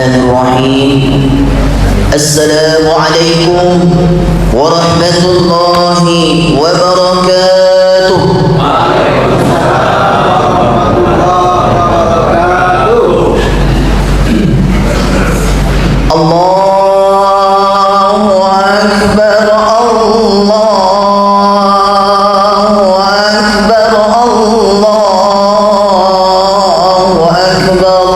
Bismillahirrahmanirrahim. Assalamualaikum warahmatullahi wabarakatuh. Allahu Akbar, Allahu Akbar, Allahu Akbar.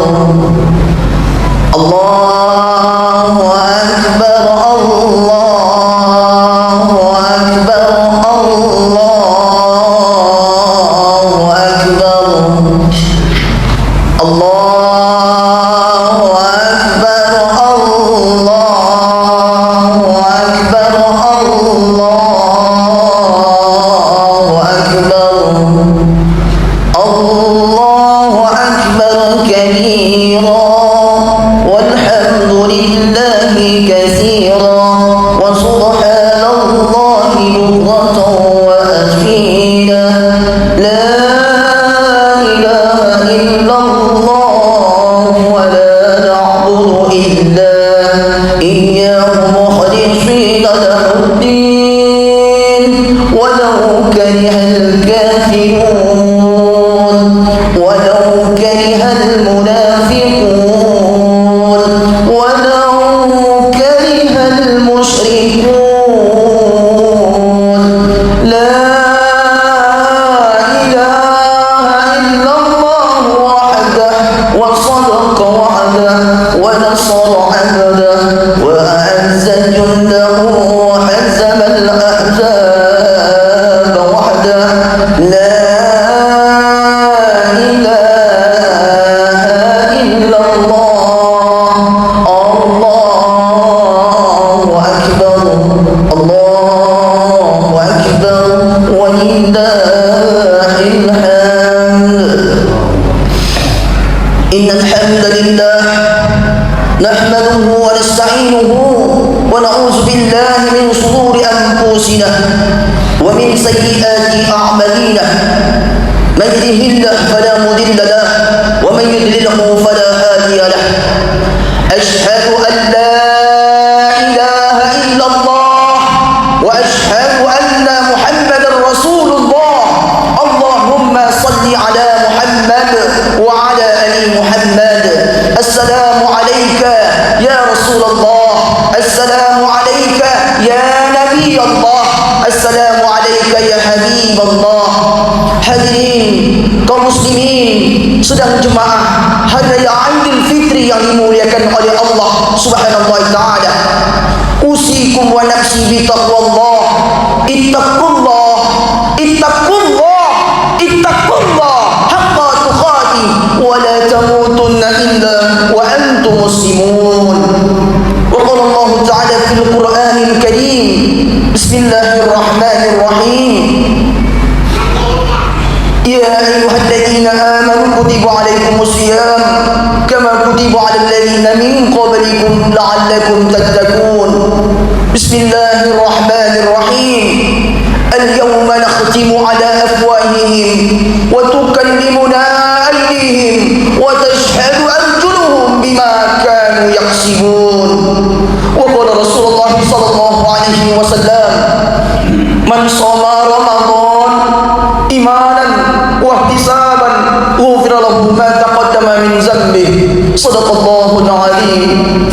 Allahu Akbar, Allahu Akbar, Allahu Akbar. Allahu Akbar, Allahu Akbar, Allahu Akbar. Allahu Akbar kabira walhamdulillahi katsira wa subhanallahi bukratan wa asila. La ilaha illallah wa la na'budu illa iyyahu mukhlisina lahuddin walau karihal kafirun walau karihal munafiqun walau karihal musyrikun. La ilaha illallah wahdahu wa sadaqa wa'dahu wa nasara 'abdahu wa a'azza jundahu wa hazama al-ahzaba wahdahu. La ilaha illallah. Allahu akbar, Allahu akbar, walillahil hamd. Innal hamdalillah nahmaduhu wa nasta'inuhu wa na'udzu billahi min shururi anfusina wa min sayyiati a'malina. Man yahdihillahu fala mudilla lahu wa man yudlilhu fala hadiya lahu. Ashhadu an la ilaha illallah wa ashhadu anna Muhammadar Rasulullah. Allahumma salli ala Muhammad wa ala ali Muhammad. Assalamu alayka ya Rasulullah. Assalamu alayka ya Nabi Allah. Assalamu alayka ya Habib Allah. Hadirin kaum muslimin, sedang jemaah hari raya Aidil Fitri yang dimuliakan oleh Allah Subhanahu wa taala. Usikum wa nafsi bi taqwallah. Ittaqullah, ittaqullah, ittaqullah haqqa tuqatih wa la tamutunna illa wa antum muslimun. Wa qala Allah ta'ala fil Qur'anil Karim. Bismillahirrahmanirrahim. Ya ayyuhalladzina amanu kutiba alaikumus siyam kama kutiba alal ladzina min qablikum la'allakum tattaqun. Bismillahirrahmanirrahim. Al-yawma nakhtimu ala afwahihim wa tukallimuna aydihim wa tashhadu arjuluhum bima kanu yaksibun. Wa qala Rasulullah sallallahu alaihi wasallam, man shoma Ramadan imanan wa ihtisaban ghufira lahu ma taqaddama min dhanbihi. Shadaqallahul azim.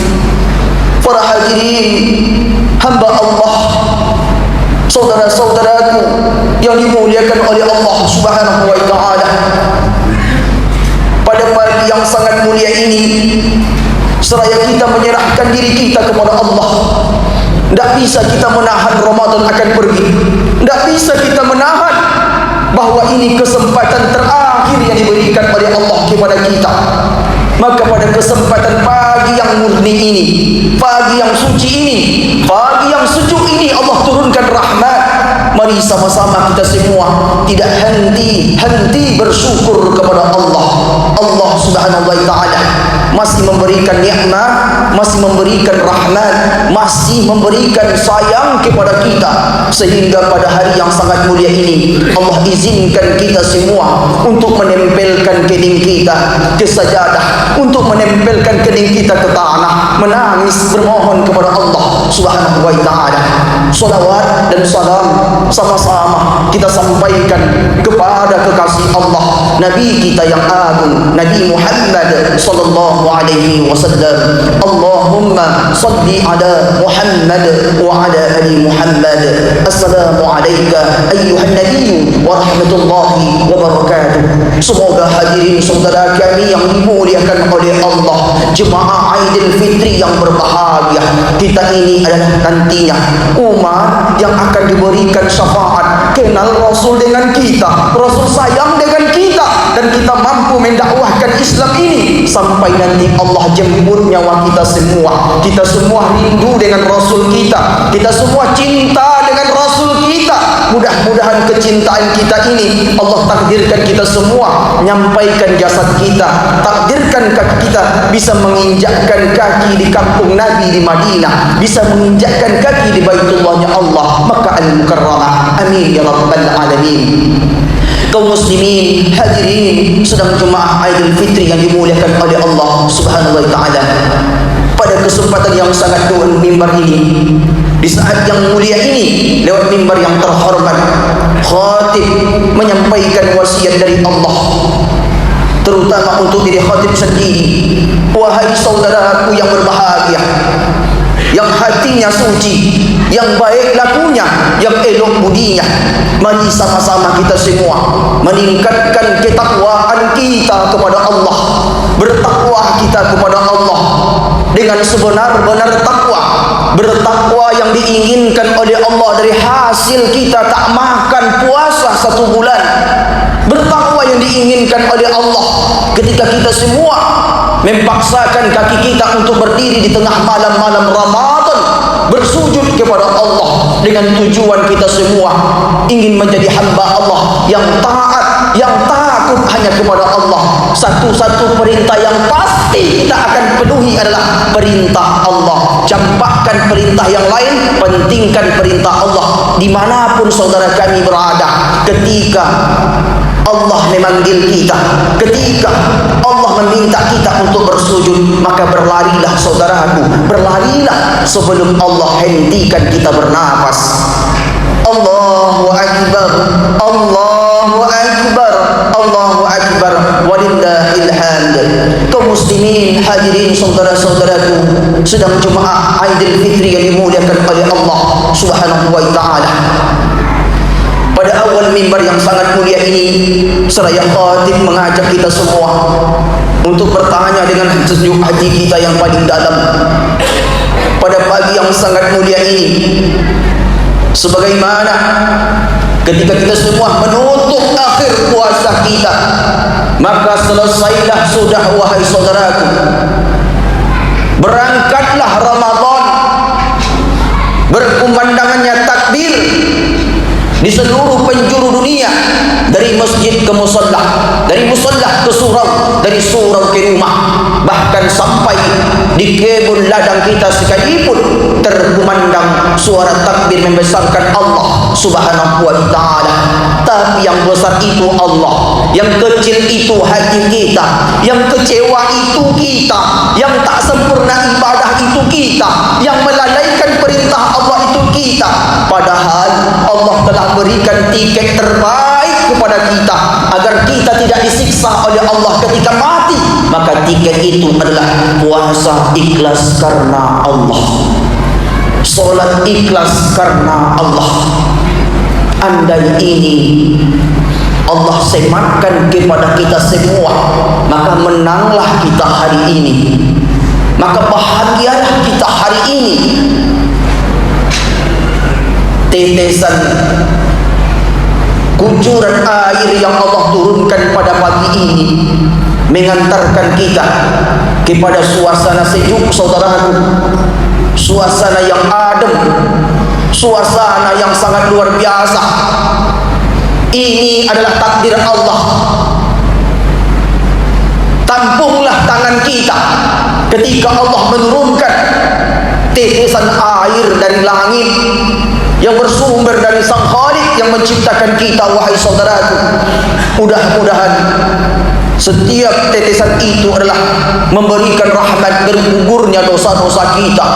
Para hadirin hamba Allah, saudara-saudaraku yang dimuliakan oleh Allah Subhanahu wa taala. Pada pagi yang sangat mulia ini, seraya kita menyerahkan diri kita kepada Allah. Tidak bisa kita menahan Ramadan akan pergi. Tidak bisa kita menahan bahwa ini kesempatan terakhir yang diberikan oleh Allah kepada kita. Maka pada kesempatan pagi yang murni ini, pagi yang suci ini, pagi yang sejuk ini, Allah turunkan rahmat. Mari sama-sama kita semua tidak henti-henti bersyukur kepada Allah. Allah Subhanahu wa taala masih memberikan nikmat masih memberikan rahmat, masih memberikan sayang kepada kita, sehingga pada hari yang sangat mulia ini Allah izinkan kita semua untuk menempelkan kening kita ke sajadah, untuk menempelkan kening kita ke tanah, menangis bermohon kepada Allah Subhanahu wa taala. Salawat dan salam sama-sama kita sampaikan kepada kekasih Allah, Nabi kita yang agung, Nabi Muhammad sallallahu alaihi wasallam. Allahumma salli ala Muhammad wa ala ali Muhammad. Assalamu alayka ayyuhan nabiy wa rahmatullahi wa barakatuh. Semoga hadirin saudara kami yang dimuliakan oleh Allah, jemaah Aidil Fitri yang berbahagia, kita ini adalah nantinya umat yang akan diberikan syafaat. Kenal Rasul dengan kita, Rasul sayang dengan kita, dan kita mampu mendakwahkan Islam ini sampai nanti Allah jemput nyawa kita semua. Kita semua rindu dengan Rasul kita, kita semua cinta dengan Rasul kita. Mudah-mudahan kecintaan kita ini Allah takdirkan kita semua menyampaikan jasad kita, takdirkan kaki kita bisa menginjakkan kaki di kampung Nabi di Madinah, bisa menginjakkan kaki di Baitullahnya Allah Makkah Al-Mukarramah. Amin ya rabbal alamin. Kaum muslimin, hadirin sedang jemaah Aidil Fitri yang dimuliakan oleh Allah Subhanahu wa taala. Pada kesempatan yang sangat tua mimbar ini, di saat yang mulia ini, lewat mimbar yang terhormat, khatib menyampaikan wasiat dari Allah, terutama untuk diri khatib sendiri. Wahai saudaraku yang berbahagia, yang hatinya suci, yang baik lakunya, yang elok budinya, mari sama-sama kita semua meningkatkan ketakwaan kita kepada Allah, bertakwa kita kepada Allah dengan sebenar-benar takwa, bertakwa yang diinginkan oleh Allah dari hasil kita tak makan puasa 1 bulan, bertakwa yang diinginkan oleh Allah ketika kita semua memaksakan kaki kita untuk berdiri di tengah malam-malam Ramadan bersujud kepada Allah dengan tujuan kita semua ingin menjadi hamba Allah yang taat, yang takut hanya kepada Allah. Satu-satu perintah yang pasti kita akan penuhi adalah perintah Allah. Campakkan perintah yang lain, pentingkan perintah Allah dimanapun saudara kami berada. Ketika Allah memanggil kita, ketika Allah meminta kita untuk bersujud, maka berlarilah saudaraku, berlarilah sebelum Allah hentikan kita bernafas. Allahu Akbar, Allahu Akbar, Allahu Akbar, walillahil hamd. Kaum muslimin, hadirin saudara-saudaraku sedang jemaah Aidil Fitri yang dimuliakan oleh Allah Subhanahu wa taala. Pada awal mimbar yang sangat mulia ini, seraya khatib mengajak kita semua untuk bertanya dengan sejuk hati kita yang paling dalam. Pada pagi yang sangat mulia ini, sebagaimana ketika kita semua menutup akhir puasa kita, maka selesailah sudah wahai saudaraku, berangkatlah Ramadan, berkumandangnya takbir di seluruh penjuru dunia, dari masjid ke musalla, dari musalla ke surau, dari surau ke rumah, bahkan sampai di kebun ladang kita sekalipun terkumandang suara takbir membesarkan Allah Subhanahu wa taala. Tapi yang besar itu Allah, yang kecil itu hati kita, yang kecewa itu kita, yang tak sempurna ibadah itu kita, yang melalaikan perintah Allah itu kita. Padahal Allah telah berikan tiket terbaik kepada kita agar kita tidak disiksa oleh Allah ketika mati. Maka tiket itu adalah puasa ikhlas karena Allah, solat ikhlas karena Allah. Andai ini Allah sematkan kepada kita semua, maka menanglah kita hari ini, maka bahagialah kita hari ini. Tetesan kucuran air yang Allah turunkan pada pagi ini mengantarkan kita kepada suasana sejuk saudaraku, suasana yang adem, suasana yang sangat luar biasa. Ini adalah takdir Allah. Tampunglah tangan kita ketika Allah menurunkan tetesan air dari langit yang bersumber dari Sang Khalik yang menciptakan kita, wahai saudaraku. Mudah-mudahan setiap tetesan itu adalah memberikan rahmat bergugurnya dosa-dosa kita.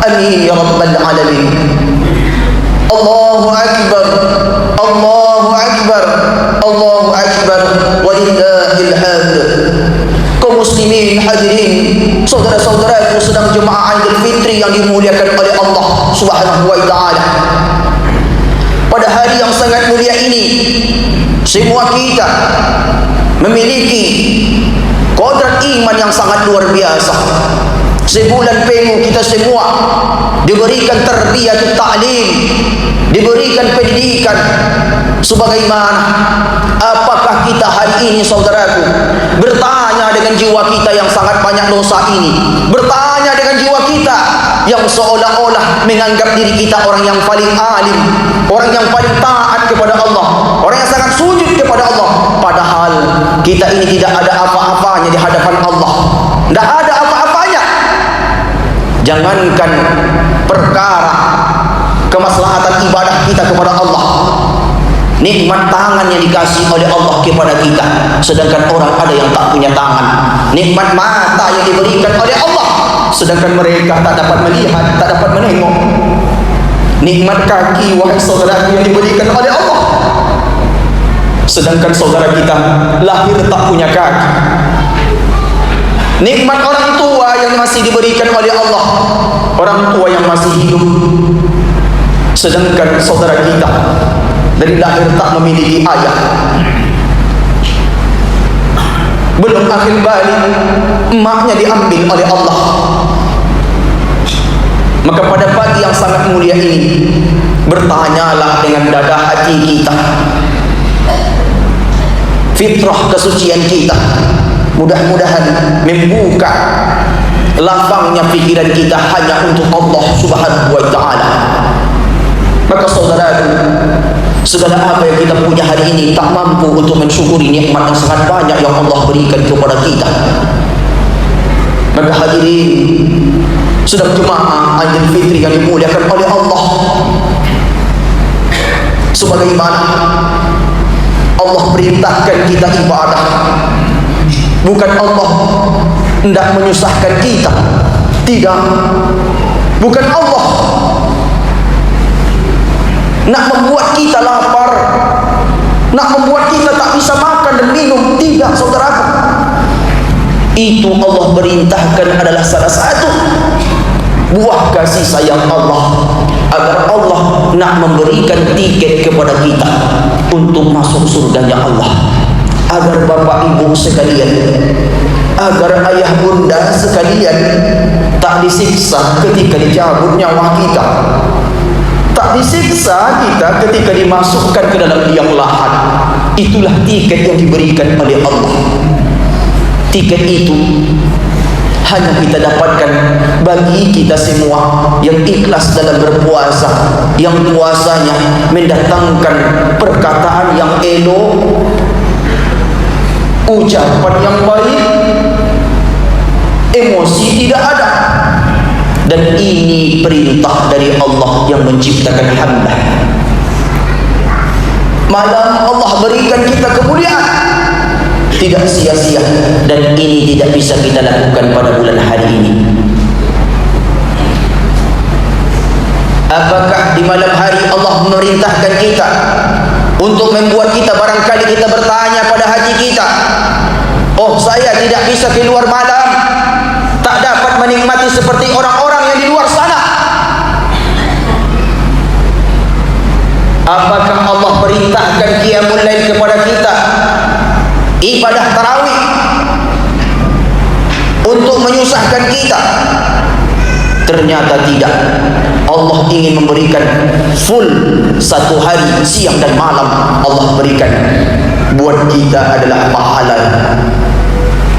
Amin ya rabbal alamin. Allahu akbar, Allahu akbar, Allahu akbar, walillahil hamd. Kaum muslimin hadirin, saudara-saudaraku sedang jemaah Idul Fitri yang dimuliakan oleh Allah Subhanahu wa taala. Pada hari yang sangat mulia ini, semua kita memiliki kodrat iman yang sangat luar biasa. Sebulan penuh kita semua diberikan tarbiyatut ta'lim, diberikan pendidikan. Sebagaimana apakah kita hari ini saudaraku bertanya dengan jiwa kita yang sangat banyak dosa ini, bertanya dengan jiwa kita yang seolah-olah menganggap diri kita orang yang paling alim, orang yang paling taat kepada Allah, orang yang sangat sujud kepada Allah, padahal kita ini tidak ada apa-apanya di hadapan Allah, tidak ada apa-apanya. Jangankan perkara kemaslahatan ibadah kita kepada Allah, nikmat tangan yang dikasih oleh Allah kepada kita, sedangkan orang ada yang tak punya tangan. Nikmat mata yang diberikan oleh Allah, sedangkan mereka tak dapat melihat, tak dapat menengok. Nikmat kaki, wahai saudara, yang diberikan oleh Allah, sedangkan saudara kita lahir tak punya kaki. Nikmat orang tua yang masih diberikan oleh Allah, orang tua yang masih hidup, sedangkan saudara kita dari lahir tak memiliki ayah. Belum akhir balik, emaknya diambil oleh Allah. Maka pada pagi yang sangat mulia ini, bertanyalah dengan dada hati kita, fitrah kesucian kita. Mudah-mudahan membuka lapangnya pikiran kita hanya untuk Allah Subhanahu wa taala. Maka saudara, segala apa yang kita punya hari ini tak mampu untuk mensyukuri nikmat yang sangat banyak yang Allah berikan kepada kita. Maka hadirin sedang jemaah Idul Fitri yang dimuliakan oleh Allah, sebagaimana Allah perintahkan kita ibadah, bukan Allah hendak menyusahkan kita, tidak. Bukan Allah nak membuat kita lapar, nak membuat kita tak bisa makan dan minum, tidak saudaraku. Itu Allah perintahkan adalah salah satu buah kasih sayang Allah, agar Allah nak memberikan tiket kepada kita untuk masuk surganya Allah, agar bapak ibu sekalian, agar ayah bunda sekalian tak disiksa ketika dicabut nyawa kita, tak disiksa kita ketika dimasukkan ke dalam liang lahat. Itulah tiket yang diberikan oleh Allah. Tiket itu hanya kita dapatkan bagi kita semua yang ikhlas dalam berpuasa, yang puasanya mendatangkan perkataan yang elok, ucapan yang baik, emosi tidak ada. Dan ini perintah dari Allah yang menciptakan hamba. Malam Allah berikan kita kemuliaan, tidak sia-sia, dan ini tidak bisa kita lakukan pada bulan hari ini. Apakah di malam hari Allah memerintahkan kita untuk membuat kita, barangkali kita bertanya pada hati kita, oh saya tidak bisa keluar malam, tak dapat menikmati seperti orang-orang yang di luar sana. Apakah Allah perintahkan qiyamul lail kepada kita, ibadah tarawih, untuk menyusahkan kita? Ternyata tidak. Allah ingin memberikan full satu hari, siang dan malam Allah berikan buat kita adalah pahala.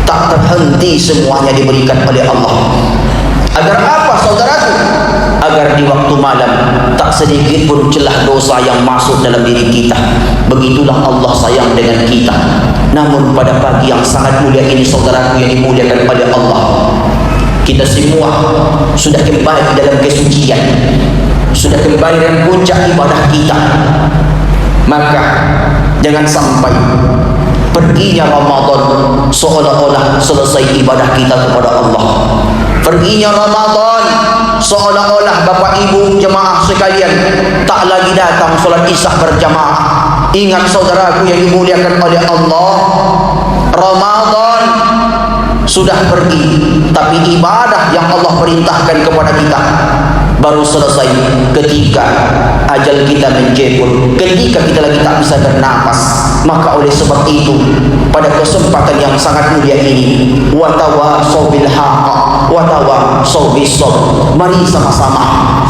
Tak terhenti, semuanya diberikan oleh Allah. Agar apa saudaraku? Agar di waktu malam tak sedikit pun celah dosa yang masuk dalam diri kita. Begitulah Allah sayang dengan kita. Namun pada pagi yang sangat mulia ini saudaraku yang dimuliakan oleh Allah, kita semua sudah kembali dalam kesucian, sudah kembali dalam puncak ibadah kita. Maka jangan sampai perginya Ramadan seolah-olah selesai ibadah kita kepada Allah. Perginya Ramadan seolah-olah Bapak Ibu jemaah sekalian tak lagi datang solat Isya berjamaah. Ingat saudaraku yang dimuliakan oleh Allah, Ramadan sudah pergi, tapi ibadah yang Allah perintahkan kepada kita baru selesai ketika ajal kita menjemput, ketika kita lagi tak bisa bernafas. Maka oleh sebab itu, pada kesempatan yang sangat mulia ini, watawasau bil haqq watawasau bis sabr, mari sama-sama,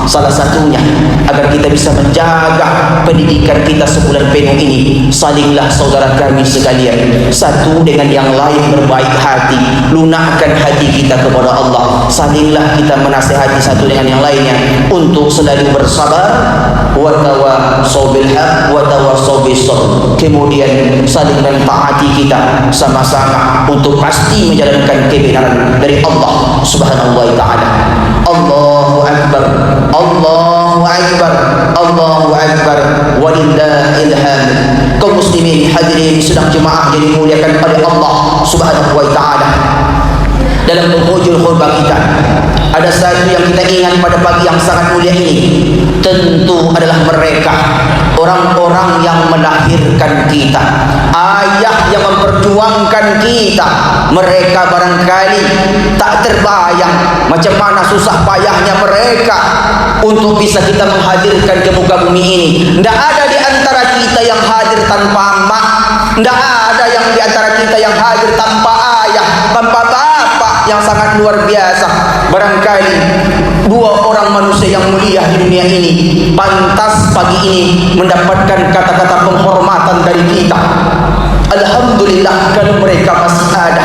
salah satunya agar kita bisa menjaga pendidikan kita sebulan penuh ini, salinglah saudara kami sekalian, satu dengan yang lain berbaik hati, lunakkan hati kita kepada Allah. Salinglah kita menasihati satu dengan yang lainnya untuk selalu bersabar, watawasau bil haqq watawasau bis sabr. Kemudian saling mentaati kita sama-sama untuk pasti menjalankan kebenaran dari Allah Subhanahu wa taala. Allahu akbar, Allahu akbar, Allahu akbar, walillahil hamd. Kaum muslimin hadirin sedang jemaah yang dimuliakan oleh Allah Subhanahu wa taala. Dalam penghujung khutbah kita, ada satu yang kita ingat pada pagi yang sangat mulia ini, tentu adalah mereka, orang-orang yang melahirkan kita, ayah yang memperjuangkan kita. Mereka barangkali tak terbayang macam mana susah payahnya mereka untuk bisa kita menghadirkan ke muka bumi ini. Tidak ada di antara kita yang hadir tanpa mak, tidak ada yang di antara kita yang hadir tanpa ayah, tanpa bapak yang sangat luar biasa. Barangkali dua orang manusia yang mulia di dunia ini pantas pagi ini mendapatkan kata-kata penghormatan dari kita. Alhamdulillah kalau mereka masih ada.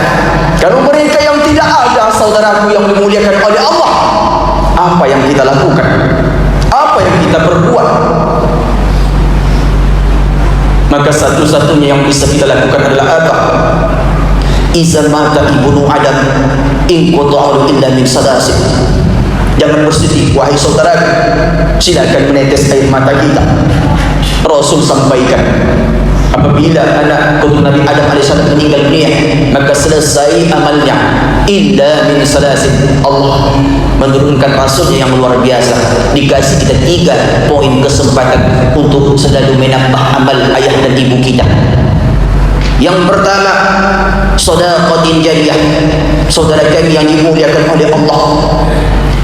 Kalau mereka yang tidak ada, saudaraku yang dimuliakan oleh Allah, apa yang kita lakukan? Apa yang kita perbuat? Maka satu-satunya yang bisa kita lakukan adalah apa? Iza mata ibnu Adam in qata'u illa min salasin. Jangan bersedih wahai saudara, silakan menetes air mata kita. Rasul sampaikan, apabila anak keturunan Nabi Adam alaihissalam meninggal dunia, maka selesai amalnya illa min salasin. Allah menurunkan rasulnya yang luar biasa, dikasih kita 3 poin kesempatan untuk selalu menambah amal ayah dan ibu kita. Yang pertama, sedekah jariyah. Saudara kami yang dimuliakan oleh Allah,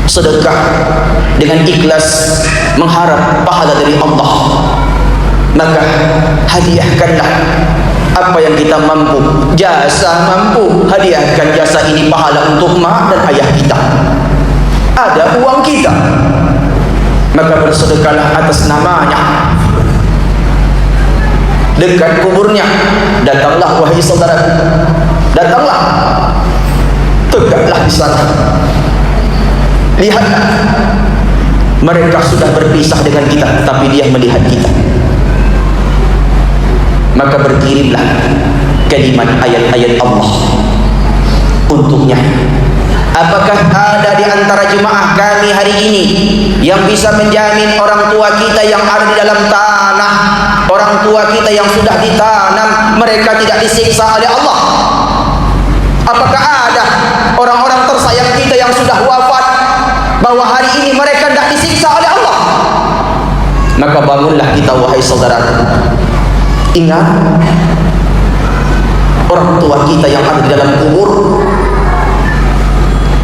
sedekah dengan ikhlas mengharap pahala dari Allah. Maka hadiahkanlah apa yang kita mampu. Jasa mampu, hadiahkan jasa ini pahala untuk mak dan ayah kita. Ada uang kita, maka bersedekahlah atas namanya. Dekat kuburnya, datanglah wahai saudaraku, datanglah, tegaklah di sana. Lihatlah, mereka sudah berpisah dengan kita, tapi dia melihat kita. Maka berkirimlah kalimat ayat-ayat Allah untuknya. Apakah ada di antara jemaah kami hari ini yang bisa menjamin orang tua kita yang ada di dalam tanah, orang tua kita yang sudah ditanam, mereka tidak disiksa oleh Allah? Apakah ada orang-orang tersayang kita yang sudah wafat, bahwa hari ini mereka tidak disiksa oleh Allah? Maka bangunlah kita wahai saudaraku, ingat orang tua kita yang ada di dalam kubur.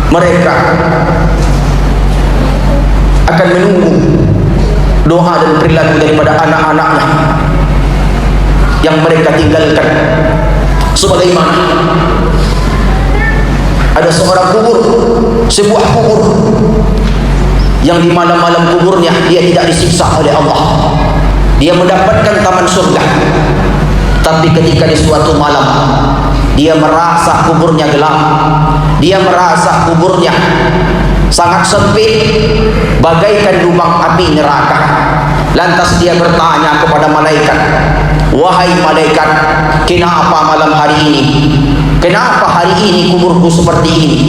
Mereka akan menunggu doa dan perilaku daripada anak-anaknya yang mereka tinggalkan. Sebagaimana ada seorang kubur, sebuah kubur yang di malam-malam kuburnya dia tidak disiksa oleh Allah, dia mendapatkan taman surga. Tapi ketika di suatu malam dia merasa kuburnya gelap, dia merasa kuburnya sangat sempit, bagaikan lubang api neraka. Lantas dia bertanya kepada malaikat, wahai malaikat, kenapa malam hari ini Kenapa hari ini kuburku seperti ini?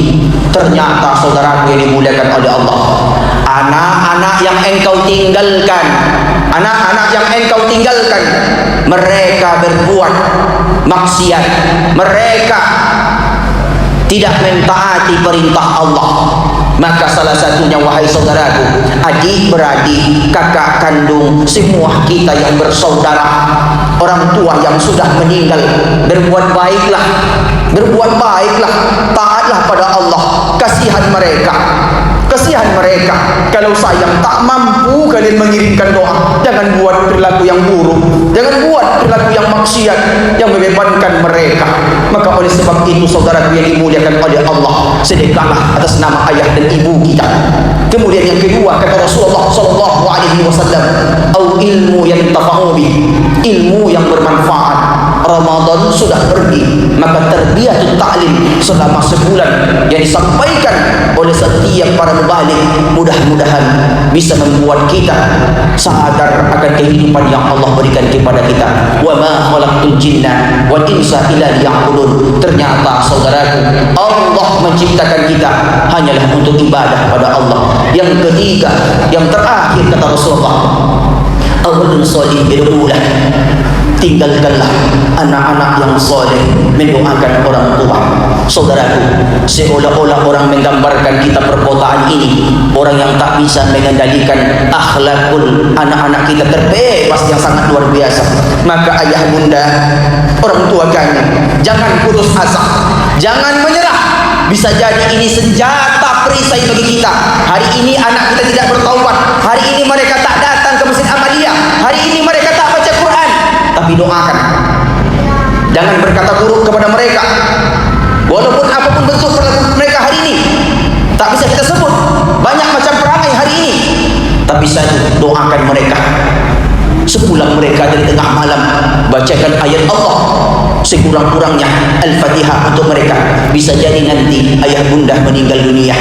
Ternyata saudaraku yang dimuliakan oleh Allah, anak-anak yang engkau tinggalkan, mereka berbuat maksiat, mereka tidak mentaati perintah Allah. Maka salah satunya, wahai saudaraku, adik-beradik, kakak kandung, semua kita yang bersaudara, orang tua yang sudah meninggal, berbuat baiklah, taatlah pada Allah. Kasihan mereka. Kalau sayang tak mampu kalian mengirimkan doa, jangan buat perilaku yang buruk, jangan buat perilaku yang maksiat yang membebankan mereka. Maka oleh sebab itu saudaraku yang dimuliakan oleh Allah, sedekahlah atas nama ayah dan ibu kita. Kemudian yang kedua, kata Rasulullah sallallahu alaihi wasallam, au ilmu yang tafa'u bi, ilmu yang bermanfaat. Ramadan sudah pergi, maka tarbiyatut ta'lim selama sebulan yang disampaikan oleh setiap para mubalik, mudah-mudahan bisa membuat kita sadar akan kehidupan yang Allah berikan kepada kita. Wa ma khalaqtul jinna wal insa illa liya'budun. Ternyata saudaraku, Allah menciptakan kita hanyalah untuk ibadah pada Allah. Yang ketiga, yang terakhir, kata Rasulullah, awalun sholih birulah, tinggalkanlah anak-anak yang soleh mendoakan orang tua. Saudaraku, seolah-olah orang menggambarkan kita perkotaan ini orang yang tak bisa mengendalikan akhlakul anak-anak kita, terbebas yang sangat luar biasa. Maka ayah bunda, orang tua kami, jangan putus asa, jangan menyerah. Bisa jadi ini senjata perisai bagi kita. Hari ini anak kita tidak bertaubat, hari ini mereka tak datang ke masjid Ahmadiyah, hari ini mereka tak baca Quran. Tapi doakan, jangan berkata buruk kepada mereka, walaupun apapun bentuk perlakuan mereka hari ini tak bisa kita sebut, banyak macam perangai hari ini. Tapi saya doakan mereka, sepulang mereka dari tengah malam, bacakan ayat Allah sekurang-kurangnya Al-Fatihah untuk mereka. Bisa jadi nanti ayah bunda meninggal dunia,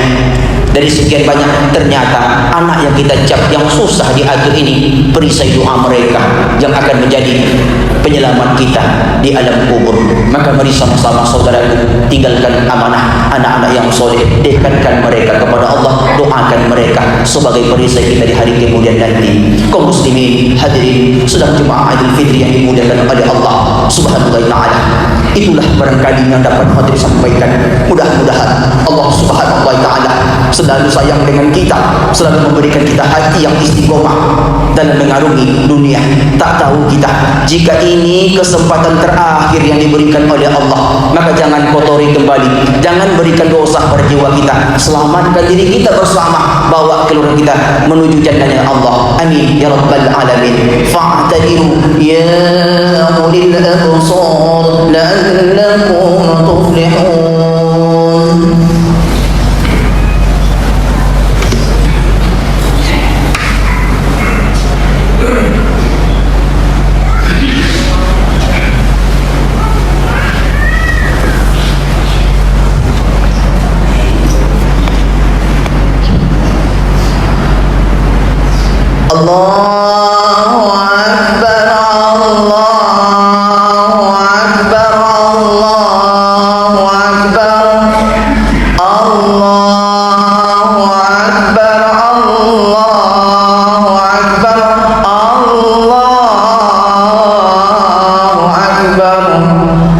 dari sekian banyak, ternyata anak yang kita cap yang susah diatur ini, perisai doa mereka yang akan menjadi penyelamat kita di alam kubur. Maka mari sama-sama saudaraku, tinggalkan amanah anak-anak yang soleh, dekatkan mereka kepada Allah, doakan mereka sebagai perisai kita di hari kemudian nanti. Kaum muslimin hadirin sedang jemaah Idul Fitri yang dimuliakan oleh Allah Subhanahu wa taala, itulah barangkali yang dapat hadirin sampaikan. Mudah-mudahan Allah Subhanahu wa taala selalu sayang dengan kita, selalu memberikan kita hati yang istiqomah dalam mengarungi dunia. Tak tahu kita, jika ini kesempatan terakhir yang diberikan oleh Allah, maka jangan kotori kembali, jangan berikan dosa pada jiwa kita. Selamatkan diri kita bersama, bawa keluarga kita menuju jannahnya Allah. Amin ya rabbal alamin. Fa'tadiru ya ulil absar la'allakum tuflihun. Allahu Akbar, Allahu Akbar, Allahu Akbar, Allahu Akbar, Allahu Akbar, Allahu Akbar,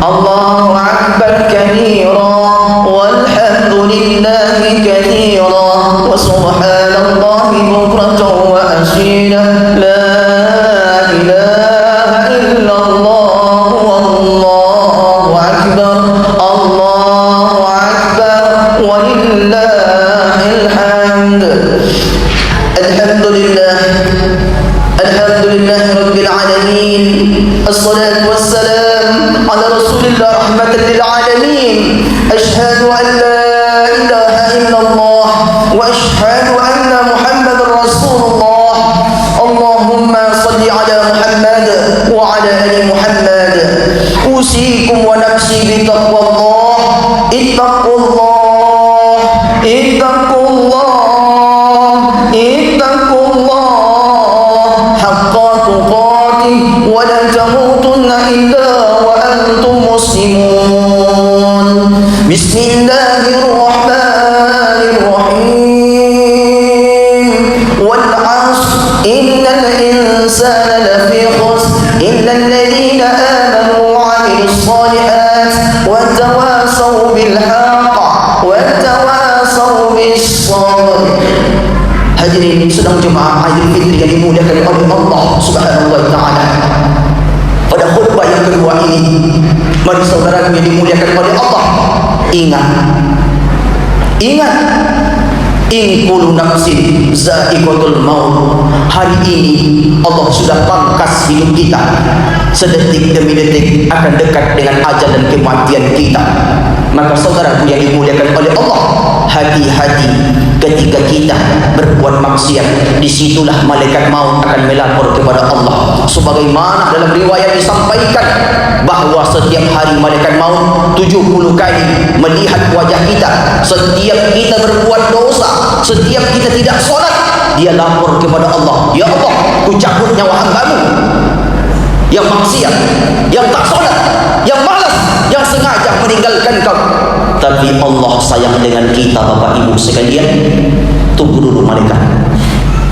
Allahu Akbar kabira, walhamdulillahi kathira, wa subhanallahi bukratan wa asila, la ilaha illallah, wallahu akbar, Allahu akbar, walillahil hamd. Alhamdulillah, alhamdulillah rabbil alamin, assalatu wassalam ala rasulillah rahmatan lil alamin. Ashhadu an la ilaha illallah wa ashhadu anna muhammadar rasulullah. Allahumma salli ala Muhammad wa ala ali Muhammad. Usikum wa nafsi bi taqwallah. Ittaqullah, ittaqullah, ittaqullah haqqa tuqatih wa la tamutunna illa wa antum muslimun. hadirin sedang jemaah Aidil Fitri yang dimuliakan oleh Allah Subhanahu wa taala. Pada khutbah yang kedua ini, mari saudara yang dimuliakan oleh Allah, ingat in kullu nafsin za'iqatul maut. Hari ini Allah sudah pangkas hidup kita. Sedetik demi detik akan dekat dengan ajal dan kematian kita. Maka saudaraku yang dimuliakan oleh Allah, hati-hati ketika kita berbuat maksiat. Disitulah malaikat maut akan melapor kepada Allah. Sebagaimana dalam riwayat disampaikan bahawa setiap hari malaikat maut 70 kali melihat wajah kita. Setiap kita berbuat dosa, setiap kita tidak solat, dia lapor kepada Allah, ya Allah, ku cabut nyawa hambamu yang maksiat, yang tak solat, yang malas, yang sengaja meninggalkan kau. Tapi Allah sayang dengan kita, Bapak Ibu sekalian. Tunggu dulu malaikat.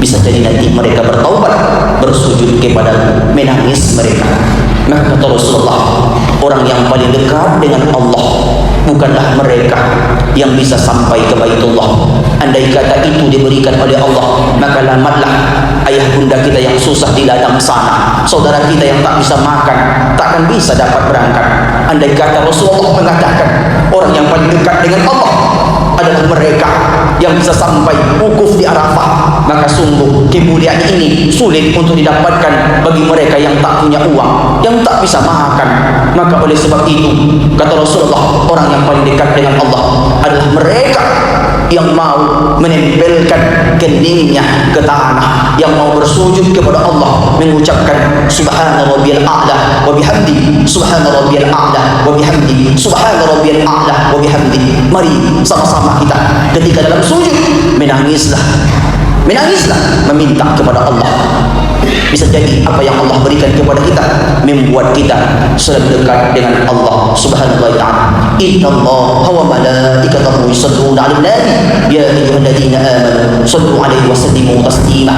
Bisa jadi nanti mereka bertaubat, bersujud kepada menangis mereka. Maka kata Rasulullah, orang yang paling dekat dengan Allah bukanlah mereka yang bisa sampai ke Baitullah. Andai kata itu diberikan oleh Allah, maka lamatlah ayah bunda kita yang susah di ladang sana, saudara kita yang tak bisa makan, takkan bisa dapat berangkat. Andai kata Rasulullah mengatakan orang yang paling dekat dengan Allah adalah mereka yang bisa sampai wukuf di Arafah, maka sungguh kemuliaan ini sulit untuk didapatkan bagi mereka yang tak punya uang, yang tak bisa makan. Maka oleh sebab itu kata Rasulullah, orang yang paling dekat dengan Allah adalah mereka yang mau menempelkan keningnya ke tanah, yang mau bersujud kepada Allah, mengucapkan subhana rabbiyal a'la wa bihamdi, subhana rabbiyal a'la wa bihamdi, subhana rabbiyal a'la wa bihamdi. Mari sama-sama kita ketika dalam sujud menangislah, meminta kepada Allah. Bisa jadi apa yang Allah berikan kepada kita membuat kita selalu dekat dengan Allah Subhanahu wa taala. Innallaha wa malaikatahu yusholluna 'alan nabi ya ayyuhalladzina amanu shallu 'alaihi wa sallimu taslima.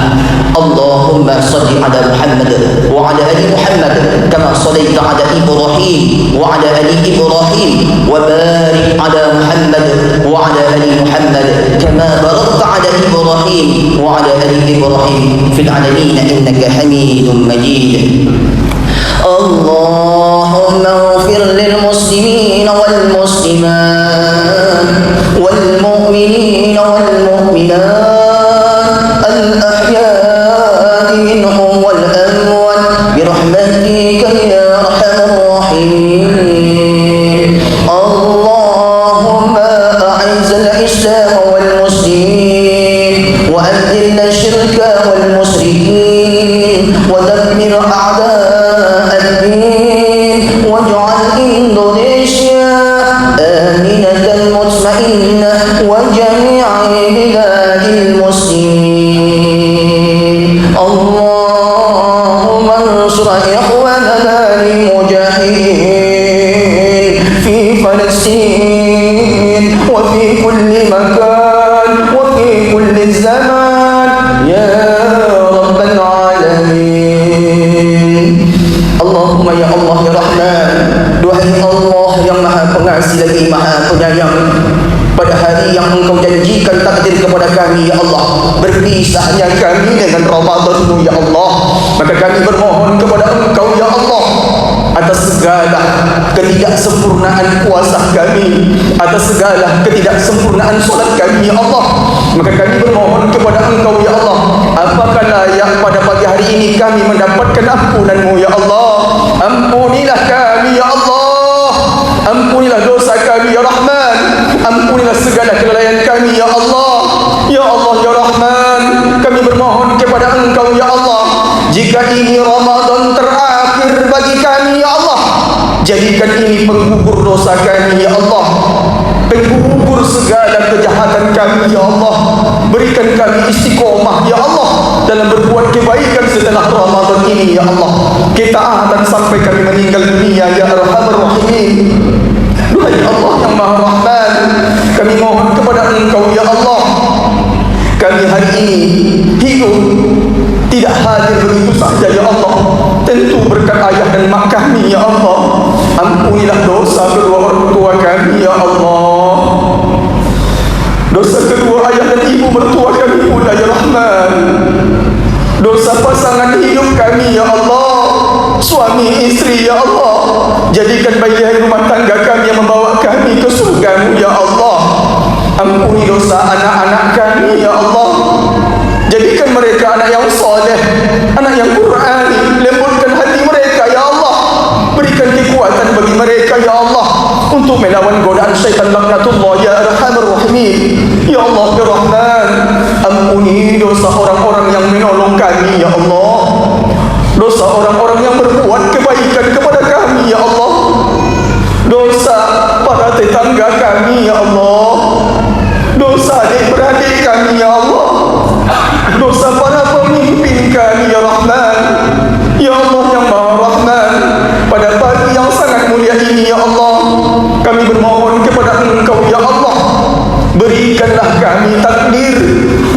Allahumma shalli 'ala Muhammad wa 'ala ali Muhammad kama shallaita 'ala Ibrahim wa 'ala ali Ibrahim wa barik 'ala Muhammad wa 'ala ali Muhammad kama barakta 'ala Ibrahim wa 'ala ali Ibrahim fil 'alamin innaka Hamidum Majid. Allahumma ighfir lil muslimin wal muslimat wal mu'minin wal mu'minat al ahya'i minhum wal amwat bi rahmatika ya arhamar rahimin. Allahumma a'izz al islam wal muslimin wa adhil ash-shirka wal musyrikin ودمر أعداء الدين واجعل إندونيسيا آمنة مطمئنة وجميع بلاد المسلمين. اللهم انصر إخواننا المجاهدين في فلسطين وفي كل مكان وفي كل زمان يا رب العالمين. Allahumma ya Allah ya Rahman, duhai Allah yang maha pengasih lagi maha penyayang, pada hari yang engkau janjikan takdir kepada kami ya Allah, berpisahnya kami dengan Ramadan-Mu ya Allah, maka kami bermohon kepada engkau ya Allah atas segala ketidaksempurnaan puasa kami, atas segala ketidaksempurnaan solat kami ya Allah, maka kami bermohon kepada engkau ya Allah, apakah layak pada pagi hari ini kami mendapatkan ampunan-Mu ya Allah. Ampunilah kami ya Allah, ampunilah dosa kami ya Rahman, ampunilah segala kelalaian kami ya Allah. Ya Allah ya Rahman, kami bermohon kepada engkau ya Allah, jika ini Ramadan terakhir bagi kami ya Allah, jadikan ini penggugur dosa kami ya Allah, penggugur segala kejahatan kami ya Allah. Berikan kami istiqomah ya Allah dalam berbuat kebaikan setelah Ramadan ini ya Allah, ketaatan sampai kami meninggal dunia ya Arhamar Rahimin. Duhai Allah yang Maha Rahman, kami mohon kepada engkau ya Allah, kami hari ini hidup tidak hadir begitu saja ya Allah, tentu berkat ayah dan mak kami ya Allah. Ampunilah dosa kedua orang tua kami ya Allah, dosa kedua ayah dan ibu mertua kami pula ya Rahman. membiayai rumah tangga kami yang membawa kami ke surga-Mu ya Allah. Ampuni dosa anak-anak kami ya Allah. Jadikan mereka anak yang soleh, anak yang Qur'ani. Lembutkan hati mereka ya Allah. Berikan kekuatan bagi mereka ya Allah untuk melawan godaan syaitan laknatullah ya Arhamar Rahimin. Ya Allah ya Rahman, ampuni dosa orang-orang yang menolong kami ya Allah, dosa orang-orang yang berbuat kebaikan kepada kami ya Allah, dosa para tetangga kami ya Allah, dosa adik-beradik kami ya Allah, dosa para pemimpin kami ya Rahman. Ya Allah yang Maha Rahman, pada pagi yang sangat mulia ini ya Allah, kami bermohon kepada Engkau ya Allah, berikanlah kami takdir,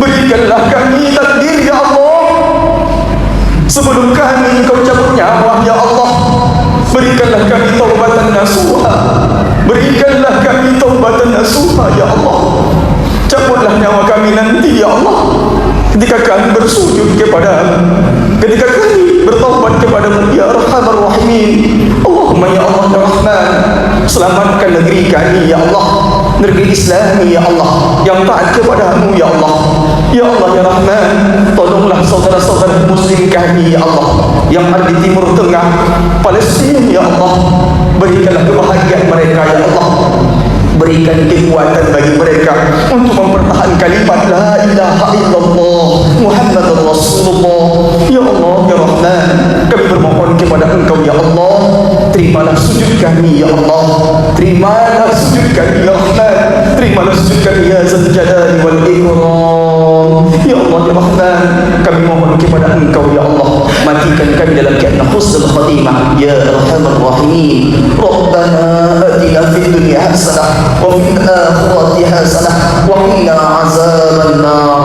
berikanlah kami takdir ya Allah. Sebelum kami Engkau cabut nyawa ya Allah, berikanlah kami taubatan nasuha, berikanlah kami taubatan nasuha ya Allah. Cabutlah nyawa kami nanti ya Allah, ketika kami bersujud kepada-Mu, ketika kami bertaubat kepada-Mu ya Arhamar Rahimin. Allahumma ya Allah ya Rahman, selamatkan negeri kami ya Allah, negeri Islami ya Allah, yang taat kepada-Mu ya Allah. Ya Allah ya Rahman, tolonglah saudara-saudara muslim kami ya Allah yang ada di Timur Tengah, Palestina ya Allah. Berikanlah kebahagiaan mereka ya Allah, berikan kekuatan bagi mereka untuk mempertahankan kalimat la ilaha illallah Muhammadur Rasulullah. Ya Allah ya Rahman, kami bermohon kepada Engkau ya Allah, terimalah sujud kami ya Allah, terimalah sujud kami ya Rahman, terimalah sujud kami ya Zal Jalali wal Ikram. Ya Allah ya Rahman, kami mohon kepada Engkau ya Allah, matikan kami dalam keadaan husnul khatimah ya Arhamar Rahimin. Rabbana atina fid dunya hasanah wa fil akhirati hasanah wa qina azabannar.